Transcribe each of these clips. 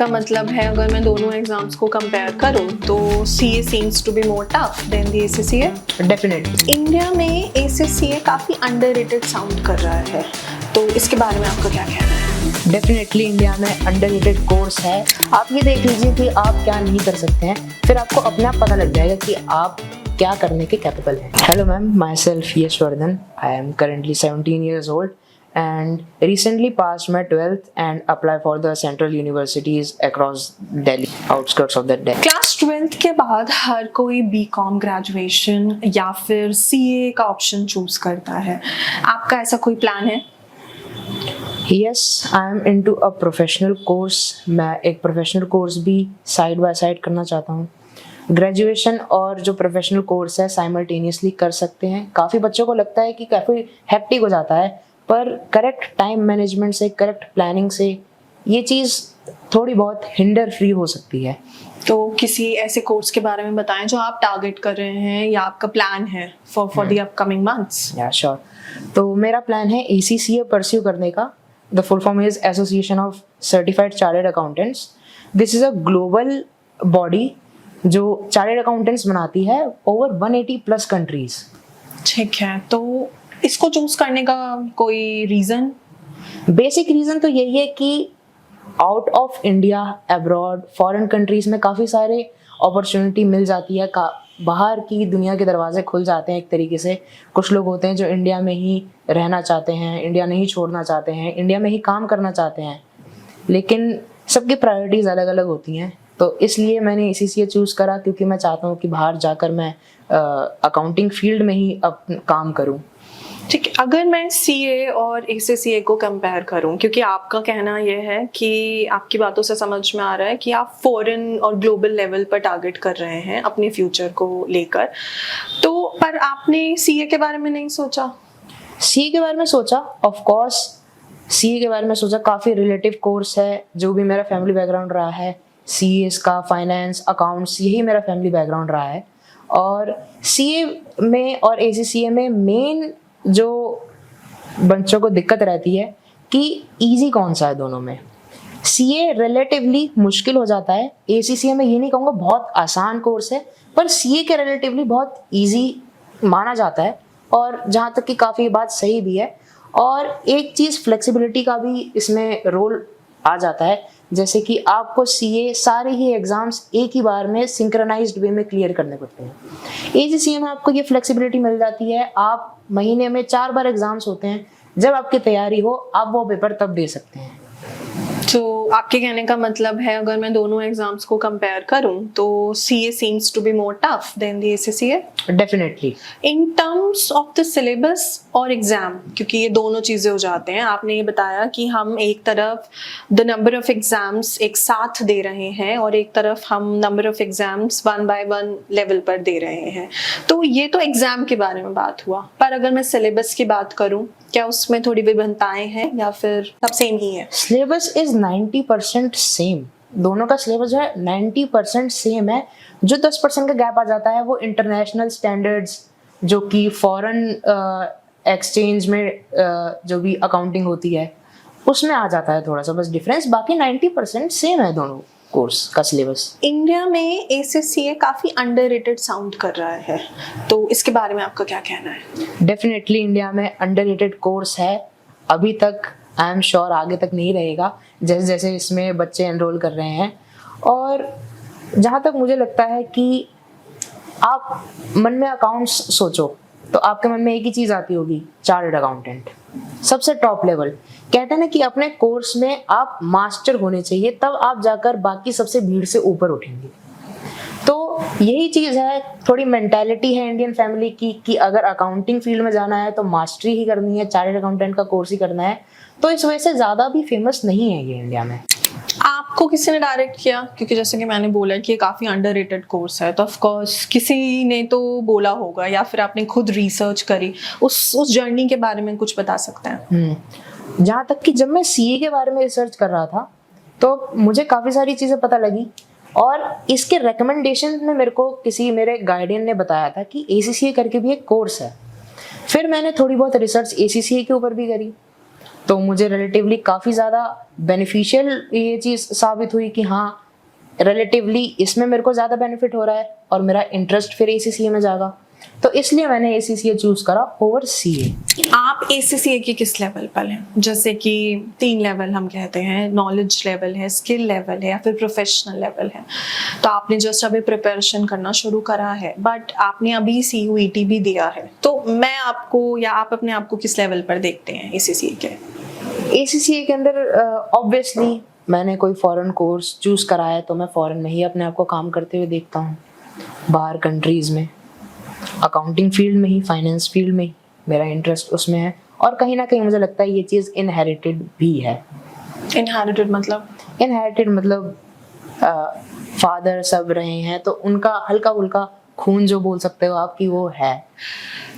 का मतलब है अगर मैं दोनों एग्जाम्स को कंपेयर करूं तो CA seems to be more tough than the ACCA। Definitely India में ACCA काफ़ी अंडररेटेड साउंड कर रहा है, तो इसके बारे में आपका क्या कहना है? डेफिनेटली इंडिया में अंडररेटेड कोर्स है। आप ये देख लीजिए कि आप क्या नहीं कर सकते हैं, फिर आपको अपने आप पता लग जाएगा कि आप क्या करने के कैपेबल हैं। Hello ma'am, myself Yashvardhan. I am currently 17 years old and recently passed my 12th and apply for the central universities across Delhi, outskirts of the Delhi. Class 12th के बाद हर कोई BCom ग्रेजुएशन या फिर CA का option choose करता है, आपका ऐसा कोई प्लान है? Yes, I am into a professional course. मैं एक प्रोफेशनल कोर्स भी साइड बाय साइड करना चाहता हूँ। ग्रेजुएशन और जो प्रोफेशनल कोर्स है साइमल्टेनियसली कर सकते हैं। काफ़ी बच्चों को लगता है कि काफ़ी हेक्टिक हो जाता है, पर करेक्ट टाइम मैनेजमेंट से, करेक्ट प्लानिंग से ये चीज़ थोड़ी बहुत हिंडर फ्री हो सकती है। तो किसी ऐसे कोर्स के बारे में बताएं जो आप टारगेट कर रहे हैं या आपका प्लान है फॉर द अपकमिंग मंथ्स। या श्योर, तो मेरा प्लान है ACCA परस्यू करने का। The full form is association of certified chartered accountants. This is a global body जो चार्टर्ड अकाउंटेंट्स बनाती है ओवर 180+ कंट्रीज। ठीक है, तो इसको चूज करने का कोई रीजन? बेसिक रीज़न तो यही है कि out of India, abroad, foreign countries में काफ़ी सारे अपॉर्चुनिटी मिल जाती है। बाहर की दुनिया के दरवाजे खुल जाते हैं एक तरीके से। कुछ लोग होते हैं जो इंडिया में ही रहना चाहते हैं, इंडिया नहीं छोड़ना चाहते हैं, इंडिया में ही काम करना चाहते हैं, लेकिन सबकी प्रायोरिटीज़ अलग अलग होती हैं। तो इसलिए मैंने ACCA चूज़ करा, क्योंकि मैं चाहता हूँ कि बाहर जाकर मैं अकाउंटिंग फील्ड में ही काम करूँ। ठीक है, अगर मैं CA और ACCA को कंपेयर करूं, क्योंकि आपका कहना यह है कि आपकी बातों से समझ में आ रहा है कि आप फॉरेन और ग्लोबल लेवल पर टारगेट कर रहे हैं अपने फ्यूचर को लेकर, तो पर आपने CA के बारे में नहीं सोचा? CA के बारे में सोचा, ऑफ कोर्स CA के बारे में सोचा। काफ़ी रिलेटिव कोर्स है, जो भी मेरा फैमिली बैकग्राउंड रहा है, CAs का, फाइनेंस, अकाउंट्स, यही मेरा फैमिली बैकग्राउंड रहा है। और CA में और ACCA में मेन जो बच्चों को दिक्कत रहती है कि इजी कौन सा है दोनों में। CA रिलेटिवली मुश्किल हो जाता है, ACCA में ये नहीं कहूँगा बहुत आसान कोर्स है, पर CA के रिलेटिवली बहुत इजी माना जाता है, और जहाँ तक कि काफ़ी बात सही भी है। और एक चीज़ फ्लेक्सिबिलिटी का भी इसमें रोल आ जाता है, जैसे कि आपको CA सारे ही एग्ज़ाम्स एक ही बार में सिंक्रोनाइज्ड वे में क्लियर करने पड़ते हैं। ACCA में आपको ये फ्लेक्सिबिलिटी मिल जाती है, आप महीने में 4 बार एग्ज़ाम्स होते हैं, जब आपकी तैयारी हो आप वो पेपर तब दे सकते हैं। तो आपके कहने का मतलब है अगर मैं दोनों एग्जाम्स को कंपेयर करूं तो CA seems to be more tough than the ACCA। Definitely in terms of the syllabus और एग्जाम, क्योंकि ये दोनों चीज़ें हो जाते हैं। आपने ये बताया कि हम एक तरफ द नंबर ऑफ एग्जाम्स एक साथ दे रहे हैं और एक तरफ हम number of exams 1 by 1 level पर दे रहे हैं, तो ये तो एग्जाम के बारे में बात हुआ। पर अगर मैं सिलेबस की बात करूं, क्या उसमें थोड़ी विभिन्नताएं हैं या फिर सब सेम ही है? Syllabus is 90% same. दोनों का सिलेबस जो है 90% सेम है। जो 10% का गैप आ जाता है वो इंटरनेशनल स्टैंडर्ड्स, जो कि फॉरेन एक्सचेंज में जो भी अकाउंटिंग होती है उसमें आ जाता है थोड़ा सा बस डिफरेंस। बाकी 90% सेम है दोनों कोर्स का सिलेबस। इंडिया में ACCA काफ़ी अंडररेटेड साउंड कर रहा है, तो इसके बारे में आपका क्या कहना है? डेफिनेटली इंडिया में अंडररेटेड कोर्स है अभी तक। आई एम श्योर आगे तक नहीं रहेगा, जैसे जैसे इसमें बच्चे एनरोल कर रहे हैं। और जहाँ तक मुझे लगता है कि आप मन में अकाउंट्स सोचो तो आपके मन में एक ही चीज़ आती होगी, चार्टर्ड अकाउंटेंट, सबसे टॉप लेवल। कहते हैं ना कि अपने कोर्स में आप मास्टर होने चाहिए, तब आप जाकर बाकी सबसे भीड़ से ऊपर उठेंगे। तो यही चीज़ है, थोड़ी मेंटालिटी है इंडियन फैमिली की कि अगर अकाउंटिंग फील्ड में जाना है तो मास्टरी ही करनी है, चार्टर्ड अकाउंटेंट का कोर्स ही करना है। तो इस वजह से ज़्यादा भी फेमस नहीं है ये इंडिया में। आपको किसी ने डायरेक्ट किया? क्योंकि जैसे कि मैंने बोला कि ये काफ़ी अंडररेटेड कोर्स है, तो ऑफ कोर्स किसी ने तो बोला होगा, या फिर आपने खुद रिसर्च करी? उस जर्नी के बारे में कुछ बता सकते हैं? जहाँ तक कि जब मैं CA के बारे में रिसर्च कर रहा था तो मुझे काफ़ी सारी चीज़ें पता लगी, और इसके रिकमेंडेशन में मेरे गाइडियन ने बताया था कि ACCA करके भी एक कोर्स है। फिर मैंने थोड़ी बहुत रिसर्च ACCA के ऊपर भी करी, तो मुझे रिलेटिवली काफ़ी ज़्यादा बेनिफिशियल ये चीज़ साबित हुई कि हाँ, रिलेटिवली इसमें मेरे को ज़्यादा बेनिफिट हो रहा है और मेरा इंटरेस्ट फिर ACCA में जागा, तो इसलिए मैंने ACCA चूज़ करा ओवर CA। आप ACCA के किस लेवल पर हैं? जैसे कि 3 लेवल हम कहते हैं, नॉलेज लेवल है, स्किल लेवल है या फिर प्रोफेशनल लेवल है। तो आपने जस्ट अभी प्रिपरेशन करना शुरू करा है, बट आपने अभी CUET भी दिया है, तो मैं आपको या आप अपने आप को किस लेवल पर देखते हैं ACCA के? ACCA के अंदर ऑब्वियसली मैंने कोई फॉरेन कोर्स चूज़ करा है तो मैं फॉरेन में ही अपने आप को काम करते हुए देखता हूँ, बाहर कंट्रीज़ में, अकाउंटिंग फील्ड में ही, फाइनेंस फील्ड में ही मेरा इंटरेस्ट उसमें है। और कहीं ना कहीं मुझे लगता है ये चीज़ इनहेरिटेड भी है। इनहेरिटेड मतलब फादर सब रहे हैं तो उनका हल्का फुल्का खून जो बोल सकते हो आपकी वो है।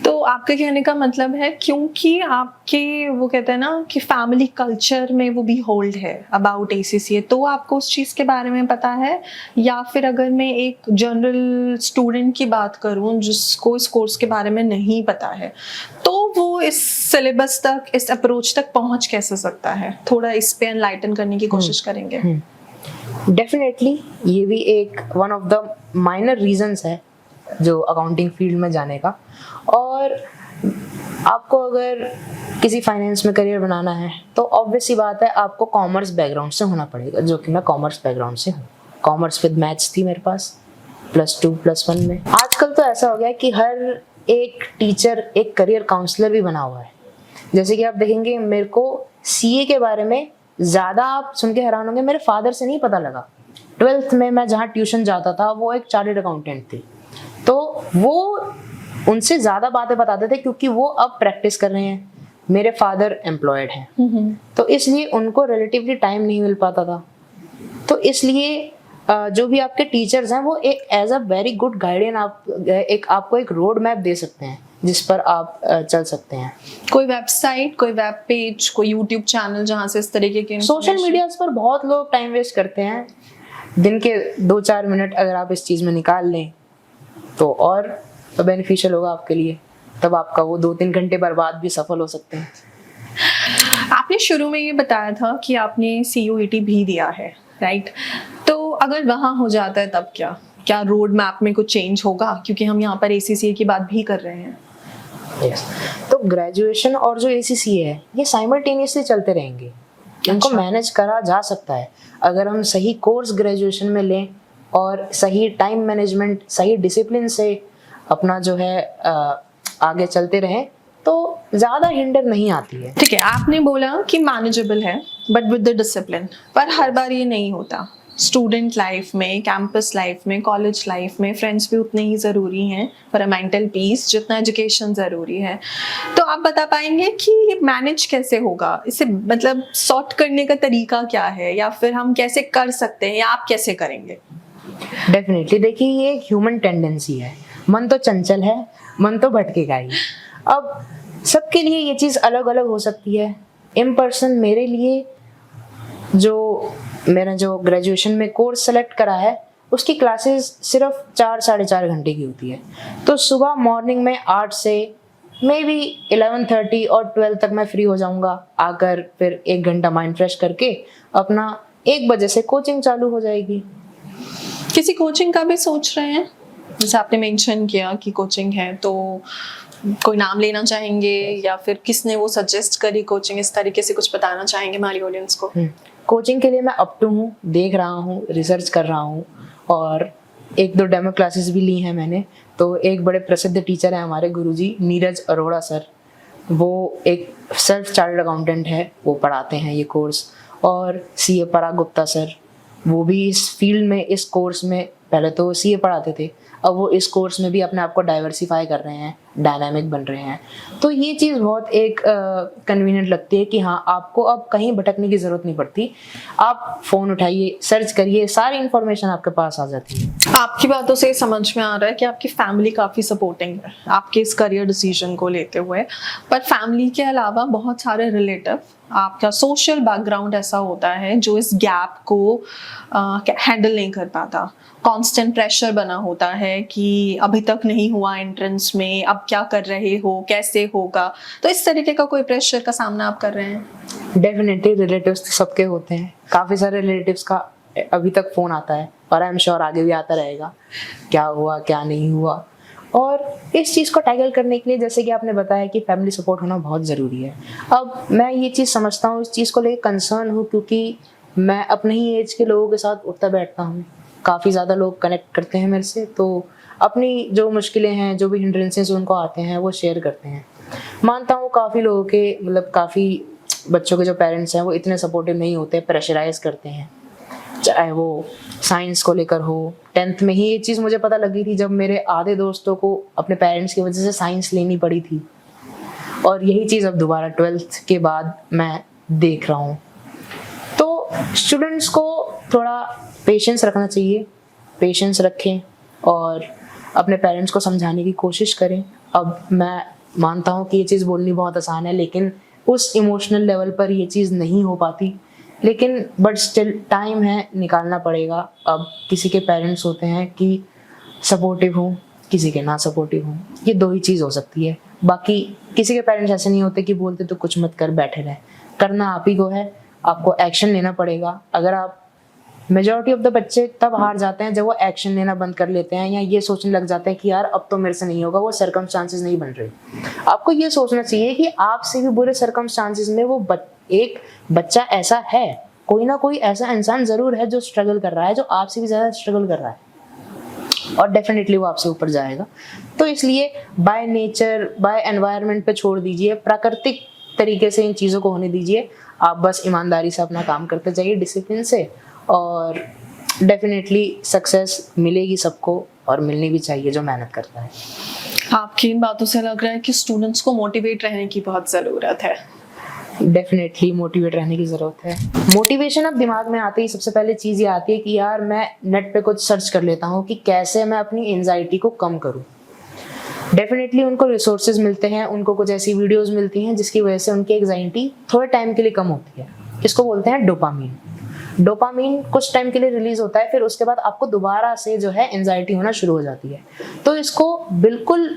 तो आपके कहने का मतलब है क्योंकि आपके वो कहते हैं ना कि फैमिली कल्चर में वो भी होल्ड है अबाउट ACCA, तो आपको उस चीज़ के बारे में पता है? या फिर अगर मैं एक जनरल स्टूडेंट की बात करूं जिसको इस कोर्स के बारे में नहीं पता है, तो वो इस सिलेबस तक, इस अप्रोच तक पहुंच कैसे सकता है? थोड़ा इस पे एनलाइटन करने की कोशिश करेंगे। डेफिनेटली ये भी एक one of the minor reasons है जो अकाउंटिंग फील्ड में जाने का। और आपको अगर किसी फाइनेंस में करियर बनाना है तो ऑब्वियस सी बात है आपको कॉमर्स बैकग्राउंड से होना पड़ेगा, जो कि मैं कॉमर्स बैकग्राउंड से हूँ। कॉमर्स विद मैथ्स थी मेरे पास +2 +1 में। आजकल तो ऐसा हो गया कि हर एक टीचर एक करियर काउंसलर भी बना हुआ है। जैसे कि आप देखेंगे मेरे को CA के बारे में ज़्यादा आप सुन के हैरान होंगे, मेरे फादर से नहीं पता लगा। 12th में मैं जहाँ ट्यूशन जाता था वो एक चार्टर्ड अकाउंटेंट थे, तो वो उनसे ज़्यादा बातें बताते थे क्योंकि वो अब प्रैक्टिस कर रहे हैं। मेरे फादर एम्प्लॉयड हैं, तो इसलिए उनको रिलेटिवली टाइम नहीं मिल पाता था। तो इसलिए जो भी आपके टीचर्स हैं वो एक एज अ वेरी गुड गाइडियन आपको एक रोड मैप दे सकते हैं जिस पर आप चल सकते हैं। कोई वेबसाइट, कोई वेब पेज, कोई यूट्यूब चैनल जहाँ से इस तरीके के सोशल मीडिया पर बहुत लोग टाइम वेस्ट करते हैं। दिन के 2-4 मिनट अगर आप इस चीज़ में निकाल लें तो और बेनिफिशियल होगा आपके लिए, तब आपका वो 2-3 घंटे बर्बाद भी सफल हो सकते हैं। आपने शुरू में ये बताया था कि आपने CUET भी दिया है, राइट? तो अगर वहाँ हो जाता है तब क्या रोड मैप में कुछ चेंज होगा? क्योंकि हम यहाँ पर ACCA की बात भी कर रहे हैं। यस, तो ग्रेजुएशन और जो ACCA है ये साइमल्टेनियसली चलते रहेंगे। इनको मैनेज करा जा सकता है अगर हम सही कोर्स ग्रेजुएशन में लें और सही टाइम मैनेजमेंट, सही डिसिप्लिन से अपना जो है आगे चलते रहें तो ज़्यादा हिंडर नहीं आती है। ठीक है, आपने बोला कि मैनेजेबल है बट विद द डिसिप्लिन, पर हर बार ये नहीं होता। स्टूडेंट लाइफ में, कैंपस लाइफ में, कॉलेज लाइफ में फ्रेंड्स भी उतने ही ज़रूरी हैं फॉर अ मेंटल पीस जितना एजुकेशन ज़रूरी है। तो आप बता पाएंगे कि ये मैनेज कैसे होगा? इसे मतलब सॉर्ट करने का तरीका क्या है, या फिर हम कैसे कर सकते हैं, या आप कैसे करेंगे? डेफिनेटली देखिए, ये एक ह्यूमन टेंडेंसी है। मन तो चंचल है, मन तो भटकेगा ही। अब सबके लिए ये चीज़ अलग अलग हो सकती है। इन पर्सन मेरे लिए मैंने जो ग्रेजुएशन में कोर्स सेलेक्ट करा है उसकी क्लासेस सिर्फ 4-4.5 घंटे की होती है। तो सुबह मॉर्निंग में 8 से मे बी 11:30 और 12 तक मैं फ्री हो जाऊंगा। आकर फिर 1 घंटा माइंड फ्रेश करके अपना 1 बजे से कोचिंग चालू हो जाएगी। किसी कोचिंग का भी सोच रहे हैं? जैसे आपने मेंशन किया कि कोचिंग है, तो कोई नाम लेना चाहेंगे या फिर किसने वो सजेस्ट करी कोचिंग, इस तरीके से कुछ बताना चाहेंगे हमारी ऑडियंस को? कोचिंग के लिए मैं अप टू हूँ, देख रहा हूँ, रिसर्च कर रहा हूँ और 1-2 डेमो क्लासेस भी ली हैं मैंने। तो एक बड़े प्रसिद्ध टीचर हैं हमारे गुरुजी नीरज अरोड़ा सर, वो एक सेल्फ चार्टर्ड अकाउंटेंट है, वो पढ़ाते हैं ये कोर्स। और CA पराग गुप्ता सर, वो भी इस फील्ड में, इस कोर्स में पहले तो CA पढ़ाते थे, अब वो इस कोर्स में भी अपने आप को डाइवर्सिफाई कर रहे हैं, डायनामिक बन रहे हैं। तो ये चीज़ बहुत एक कन्वीनियंट लगती है कि हाँ, आपको अब कहीं भटकने की ज़रूरत नहीं पड़ती। आप फ़ोन उठाइए, सर्च करिए, सारी इन्फॉर्मेशन आपके पास आ जाती है। आपकी बातों से समझ में आ रहा है कि आपकी फैमिली काफ़ी सपोर्टिंग है आपके इस करियर डिसीजन को लेते हुए, पर फैमिली के अलावा बहुत सारे रिलेटिव, आपका सोशल बैकग्राउंड ऐसा होता है जो इस गैप को हैंडल नहीं कर पाता। कांस्टेंट प्रेशर बना होता है है कि अभी तक नहीं हुआ एंट्रेंस में, अब क्या कर रहे हो, कैसे होगा, तो इस तरीके का कोई प्रेशर का सामना आप कर रहे हैं? डेफिनेटली रिलेटिव्स तो सबके होते हैं, काफ़ी सारे रिलेटिव्स का अभी तक फ़ोन आता है और आई एम श्योर आगे भी आता रहेगा, क्या हुआ क्या नहीं हुआ। और इस चीज़ को टैकल करने के लिए जैसे कि आपने बताया कि फैमिली सपोर्ट होना बहुत ज़रूरी है। अब मैं ये चीज़ समझता हूँ, इस चीज़ को लेकर कंसर्न हूँ, क्योंकि मैं अपने ही एज के लोगों के साथ उठता बैठता हूँ, काफ़ी ज़्यादा लोग कनेक्ट करते हैं मेरे से, तो अपनी जो मुश्किलें हैं, जो भी हिंड्रेंसेस उनको आते हैं वो शेयर करते हैं। मानता हूँ काफ़ी लोगों के मतलब काफ़ी बच्चों के जो पेरेंट्स हैं वो इतने सपोर्टिव नहीं होते, प्रेशराइज करते हैं, चाहे वो साइंस को लेकर हो। 10th में ही ये चीज़ मुझे पता लगी थी जब मेरे आधे दोस्तों को अपने पेरेंट्स की वजह से साइंस लेनी पड़ी थी, और यही चीज़ अब दोबारा 12th के बाद मैं देख रहा हूँ। तो स्टूडेंट्स को थोड़ा पेशेंस रखना चाहिए, पेशेंस रखें और अपने पेरेंट्स को समझाने की कोशिश करें। अब मैं मानता हूँ कि ये चीज़ बोलनी बहुत आसान है, लेकिन उस इमोशनल लेवल पर ये चीज़ नहीं हो पाती, लेकिन बट स्टिल टाइम है, निकालना पड़ेगा। अब किसी के पेरेंट्स होते हैं कि सपोर्टिव हों, किसी के ना सपोर्टिव हों, ये दो ही चीज़ हो सकती है। बाकी किसी के पेरेंट्स ऐसे नहीं होते कि बोलते तो कुछ मत कर, बैठे रहे, करना आप ही को है, आपको एक्शन लेना पड़ेगा। अगर आप मेजॉरिटी ऑफ द बच्चे तब हार जाते हैं जब वो एक्शन लेना बंद कर लेते हैं या ये सोचने लग जाते हैं कि यार अब तो मेरे से नहीं होगा, वो सर्कमस्टांसेस नहीं बन रहे। आपको ये सोचना चाहिए कि आपसे भी बुरे सर्कमस्टांसेस में वो एक बच्चा ऐसा है, कोई ना कोई ऐसा इंसान जरूर है जो स्ट्रगल कर रहा है, जो आपसे भी ज्यादा स्ट्रगल कर रहा है, और डेफिनेटली वो आपसे ऊपर जाएगा। तो इसलिए बाय नेचर, बाय एनवायरनमेंट पे छोड़ दीजिए, प्राकृतिक तरीके से इन चीज़ों को होने दीजिए। आप बस ईमानदारी से अपना काम करते जाइए, डिसिप्लिन से, और डेफिनेटली सक्सेस मिलेगी सबको, और मिलनी भी चाहिए जो मेहनत करता है। आपकी इन बातों से लग रहा है कि स्टूडेंट्स को मोटिवेट रहने की बहुत ज़रूरत है। डेफिनेटली मोटिवेट रहने की ज़रूरत है। मोटिवेशन अब दिमाग में आते ही सबसे पहले चीज़ ये आती है कि यार मैं नेट पे कुछ सर्च कर लेता हूँ कि कैसे मैं अपनी एंजाइटी को कम करूँ। डेफिनेटली उनको रिसोर्सेज मिलते हैं, उनको कुछ ऐसी वीडियोस मिलती हैं जिसकी वजह से उनकी एंजाइटी थोड़े टाइम के लिए कम होती है। इसको बोलते हैं डोपामीन। डोपामीन कुछ टाइम के लिए रिलीज होता है, फिर उसके बाद आपको दोबारा से जो है एंजाइटी होना शुरू हो जाती है। तो इसको बिल्कुल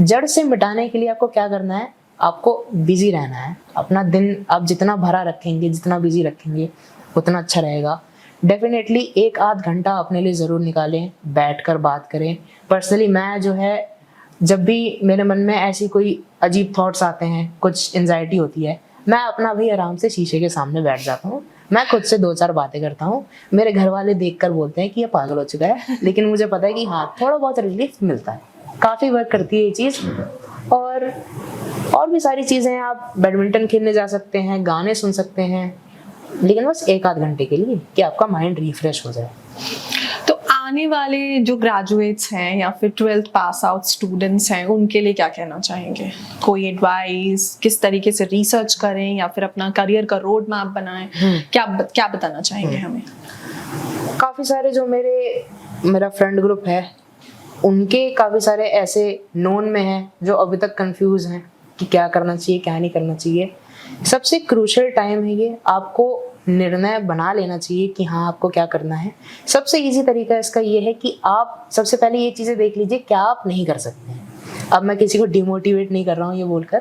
जड़ से मिटाने के लिए आपको क्या करना है, आपको बिजी रहना है। अपना दिन आप जितना भरा रखेंगे, जितना बिजी रखेंगे, उतना अच्छा रहेगा। डेफिनेटली 1 आध घंटा अपने लिए ज़रूर निकालें, बैठकर बात करें। पर्सनली मैं जो है, जब भी मेरे मन में ऐसी कोई अजीब थॉट्स आते हैं, कुछ एंजाइटी होती है, मैं अपना भी आराम से शीशे के सामने बैठ जाता हूँ, मैं खुद से 2-4 बातें करता हूँ। मेरे घर वाले देखकर बोलते हैं कि ये पागल हो चुका है, लेकिन मुझे पता है कि हाँ, थोड़ा बहुत रिलीफ मिलता है। काफ़ी वर्क करती है ये चीज़। और भी सारी चीज़ें हैं, आप बैडमिंटन खेलने जा सकते हैं, गाने सुन सकते हैं, लेकिन बस 1 आध घंटे के लिए, कि आपका माइंड रिफ्रेश हो जाए। तो आने वाले जो ग्रेजुएट्स हैं या फिर 12th पास आउट स्टूडेंट्स हैं, उनके लिए क्या कहना चाहेंगे? कोई एडवाइस, किस तरीके से रिसर्च करें या फिर अपना करियर का रोड मैप बनाएं, क्या बताना चाहेंगे हमें? काफ़ी सारे जो मेरा फ्रेंड ग्रुप है, उनके काफ़ी सारे ऐसे नोन में हैं जो अभी तक कंफ्यूज हैं कि क्या करना चाहिए, क्या नहीं करना चाहिए। सबसे क्रूशियल टाइम है ये, आपको निर्णय बना लेना चाहिए कि हाँ आपको क्या करना है। सबसे इजी तरीका इसका ये है कि आप सबसे पहले ये चीज़ें देख लीजिए क्या आप नहीं कर सकते हैं। अब मैं किसी को डिमोटिवेट नहीं कर रहा हूँ ये बोलकर,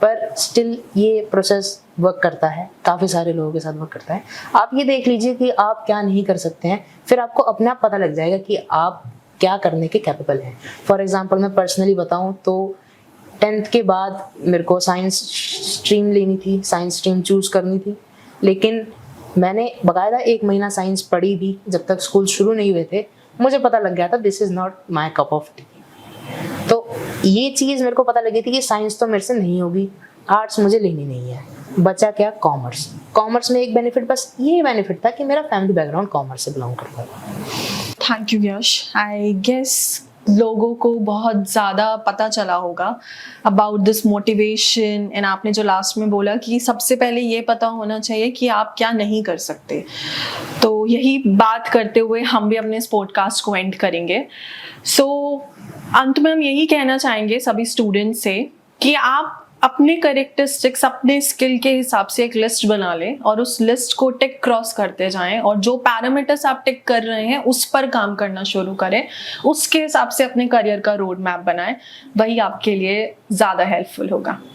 पर स्टिल ये प्रोसेस वर्क करता है, काफ़ी सारे लोगों के साथ वर्क करता है। आप ये देख लीजिए कि आप क्या नहीं कर सकते हैं, फिर आपको अपने आप पता लग जाएगा कि आप क्या करने के कैपेबल हैं। फॉर एग्जाम्पल मैं पर्सनली बताऊँ तो 10th के बाद मेरे को साइंस स्ट्रीम लेनी थी, साइंस स्ट्रीम चूज़ करनी थी, लेकिन मैंने बाकायदा 1 महीना साइंस पढ़ी भी। जब तक स्कूल शुरू नहीं हुए थे मुझे पता लग गया था this is not my cup of T. तो ये चीज़ मेरे को पता लगी थी कि साइंस तो मेरे से नहीं होगी, आर्ट्स मुझे लेनी नहीं है। बचा क्या? कॉमर्स। कॉमर्स में एक बेनिफिट, बस ये बेनिफिट था कि मेरा फैमिली बैकग्राउंड कॉमर्स से बिलोंग करता था। Thank you Yash. I guess लोगों को बहुत ज़्यादा पता चला होगा अबाउट दिस मोटिवेशन। एंड आपने जो लास्ट में बोला कि सबसे पहले ये पता होना चाहिए कि आप क्या नहीं कर सकते, तो यही बात करते हुए हम भी अपने इस पॉडकास्ट को एंड करेंगे। सो अंत में हम यही कहना चाहेंगे सभी स्टूडेंट्स से कि आप अपने करेक्टरिस्टिक्स, अपने स्किल के हिसाब से एक लिस्ट बना लें और उस लिस्ट को टिक क्रॉस करते जाएं, और जो पैरामीटर्स आप टिक कर रहे हैं उस पर काम करना शुरू करें, उसके हिसाब से अपने करियर का रोड मैप बनाएं, वही आपके लिए ज़्यादा हेल्पफुल होगा।